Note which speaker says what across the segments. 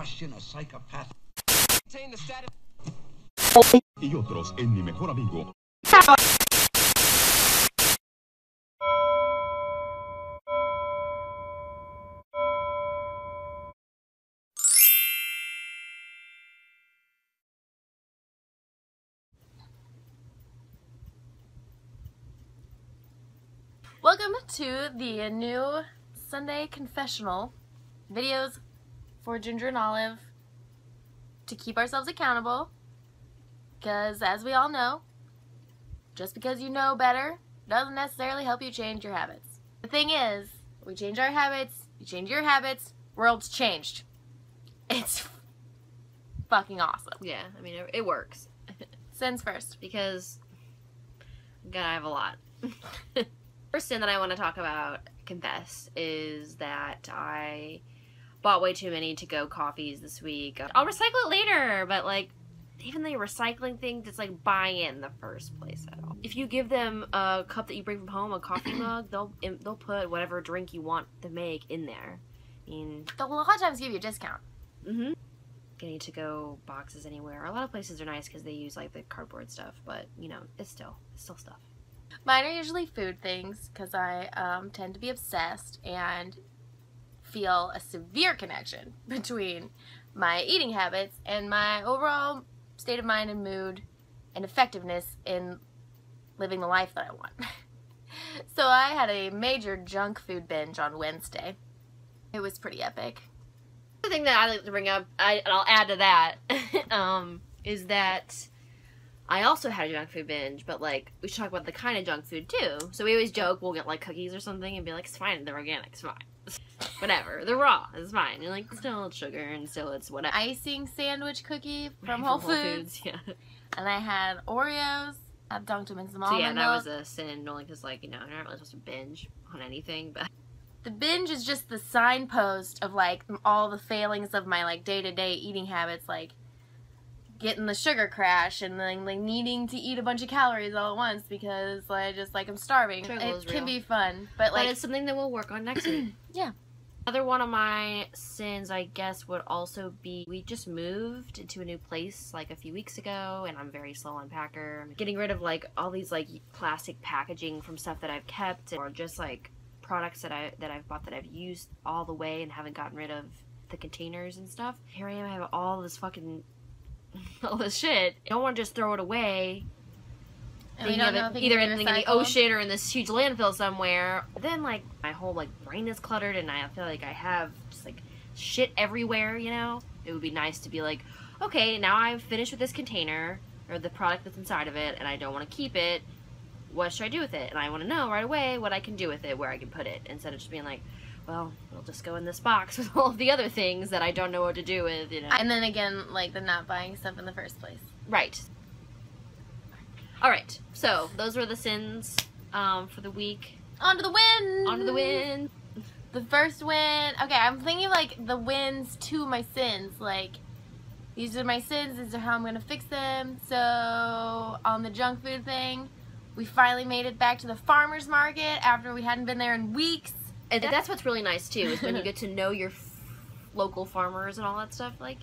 Speaker 1: question a psychopath.
Speaker 2: Y otros en Mi Mejor Amigo.
Speaker 3: Welcome to the new Sunday Confessional videos for Ginger and Olive to keep ourselves accountable, because as we all know, just because you know better doesn't necessarily help you change your habits. The thing is, we change our habits, you change your habits, world's changed. It's fucking awesome.
Speaker 4: Yeah, I mean, it works.
Speaker 3: Sins first.
Speaker 4: Because, God, I have a lot. First sin that I want to talk about, confess, is that I bought way too many to-go coffees this week. I'll recycle it later, but like, even the recycling thing, just like buy in the first place at all. If you give them a cup that you bring from home, a coffee mug, they'll put whatever drink you want to make in there. I mean,
Speaker 3: they'll a lot of times give you a discount.
Speaker 4: Mm-hmm. Getting to-go boxes anywhere. A lot of places are nice because they use like the cardboard stuff, but you know, it's still stuff.
Speaker 3: Mine are usually food things because I tend to be obsessed and feel a severe connection between my eating habits and my overall state of mind and mood and effectiveness in living the life that I want. So I had a major junk food binge on Wednesday. It was pretty epic.
Speaker 4: The thing that I like to bring up, and I'll add to that, is that I also had a junk food binge, but like, we should talk about the kind of junk food too. So we always joke, we'll get like cookies or something and be like, it's fine, they're organic, it's fine. Whatever, they're raw, it's fine. You're like, still it's sugar and still it's whatever.
Speaker 3: Icing sandwich cookie from Whole Foods.
Speaker 4: Yeah.
Speaker 3: And I had Oreos. I've dunked them in some almond
Speaker 4: milk. So yeah, that was a sin, only because like, you know, you're not really supposed to binge on anything, but.
Speaker 3: The binge is just the signpost of like all the failings of my like day-to-day eating habits, like getting the sugar crash and then like needing to eat a bunch of calories all at once because I just like I'm starving. It can be fun, but like
Speaker 4: it's something that we'll work on next week.
Speaker 3: Yeah.
Speaker 4: Another one of my sins, I guess, would also be we just moved into a new place like a few weeks ago, and I'm very slow on packer. I'm getting rid of like all these like plastic packaging from stuff that I've kept, or just like products that I've bought that I've used all the way and haven't gotten rid of the containers and stuff. Here I am, I have all this fucking all this shit. I don't want to just throw it away.
Speaker 3: And we don't know if
Speaker 4: either in the ocean or in this huge landfill somewhere. Then like my whole like brain is cluttered and I feel like I have just like shit everywhere, you know? It would be nice to be like, okay, now I'm finished with this container or the product that's inside of it and I don't want to keep it. What should I do with it? And I want to know right away what I can do with it, where I can put it, instead of just being like, well, it'll just go in this box with all of the other things that I don't know what to do with, you know.
Speaker 3: And then again, like the not buying stuff in the first place.
Speaker 4: Right. Alright, so those were the sins for the week.
Speaker 3: On to the win!
Speaker 4: On to the win!
Speaker 3: The first win. Okay, I'm thinking like the wins to my sins. Like, these are my sins, these are how I'm gonna fix them. So, on the junk food thing, we finally made it back to the farmer's market after we hadn't been there in weeks.
Speaker 4: And that's what's really nice too, is when you get to know your local farmers and all that stuff, like,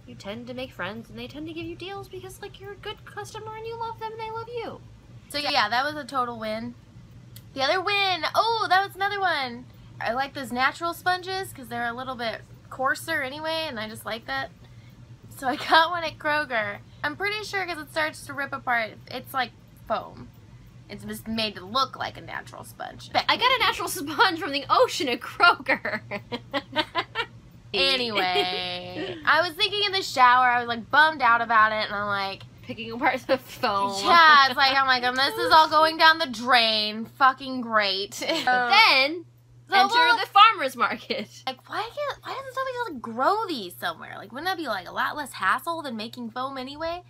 Speaker 4: you tend to make friends and they tend to give you deals because like you're a good customer and you love them and they love you.
Speaker 3: So yeah, that was a total win. The other win, oh, that was another one. I like those natural sponges because they're a little bit coarser anyway, and I just like that. So I got one at Kroger. I'm pretty sure because it starts to rip apart, it's like foam. It's just made to look like a natural sponge.
Speaker 4: I got a natural sponge from the ocean at Kroger.
Speaker 3: Anyway, I was thinking in the shower, I was like bummed out about it, and I'm like,
Speaker 4: picking apart the foam.
Speaker 3: yeah, it's like, I'm like, this is all going down the drain. Fucking great.
Speaker 4: But then, enter the farmer's market.
Speaker 3: Like, why doesn't somebody just grow these somewhere? Like, wouldn't that be like a lot less hassle than making foam anyway?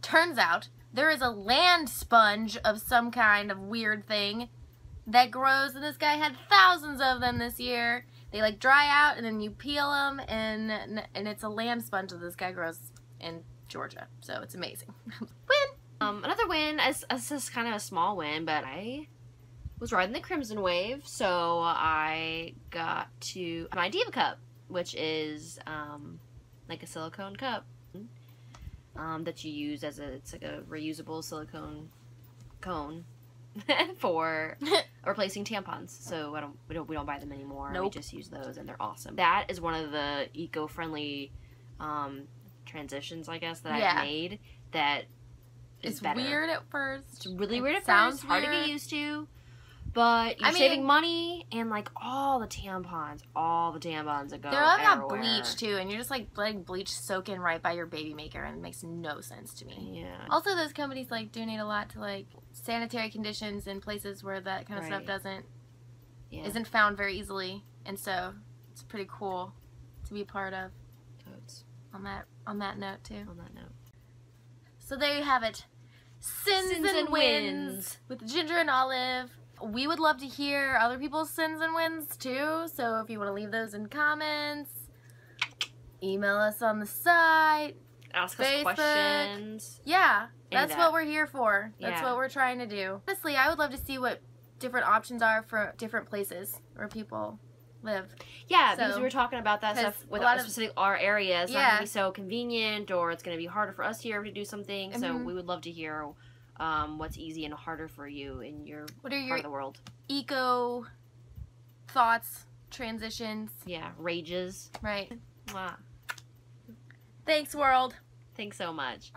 Speaker 3: Turns out, there is a land sponge of some kind of weird thing that grows, and this guy had thousands of them this year. They like dry out, and then you peel them, and it's a land sponge that this guy grows in Georgia. So it's amazing. Win!
Speaker 4: Another win, this is kind of a small win, but I was riding the Crimson Wave, so I got to my Diva Cup which is like a silicone cup that you use it's like a reusable silicone cone for replacing tampons. So we don't buy them anymore.
Speaker 3: Nope.
Speaker 4: We just use those, and they're awesome. That is one of the eco-friendly transitions, I guess, that I've made. That is
Speaker 3: it's
Speaker 4: better.
Speaker 3: Weird at first.
Speaker 4: It's really weird at
Speaker 3: Sounds
Speaker 4: first. Hard to
Speaker 3: weird.
Speaker 4: get used to. But you're saving money, and like all the tampons that go
Speaker 3: They're all got
Speaker 4: everywhere.
Speaker 3: bleach too, and you're just like letting bleach soak in right by your baby maker, and it makes no sense to me.
Speaker 4: Yeah.
Speaker 3: Also, those companies like donate a lot to like sanitary conditions in places where that kind of stuff isn't found very easily, and so it's pretty cool to be part of.
Speaker 4: Totes.
Speaker 3: On that note too.
Speaker 4: On that note.
Speaker 3: So there you have it. Sins and wins with Ginger and Olive. We would love to hear other people's sins and wins too, so if you want to leave those in comments, email us on the site,
Speaker 4: Ask
Speaker 3: Facebook.
Speaker 4: us questions.
Speaker 3: Yeah, that's what we're here for. That's
Speaker 4: Yeah.
Speaker 3: what we're trying to do. Honestly, I would love to see what different options are for different places where people live.
Speaker 4: Yeah,
Speaker 3: So,
Speaker 4: because we were talking about that stuff with
Speaker 3: a lot of-
Speaker 4: specific our area. It's not
Speaker 3: Yeah.
Speaker 4: going to be so convenient, or it's going to be harder for us here to do something. So
Speaker 3: Mhm.
Speaker 4: we would love to hear what's easy and harder for you in your
Speaker 3: What are
Speaker 4: part
Speaker 3: your
Speaker 4: of the world.
Speaker 3: eco thoughts, transitions?
Speaker 4: Yeah, rages.
Speaker 3: Right.
Speaker 4: Wow.
Speaker 3: Thanks, world.
Speaker 4: Thanks so much.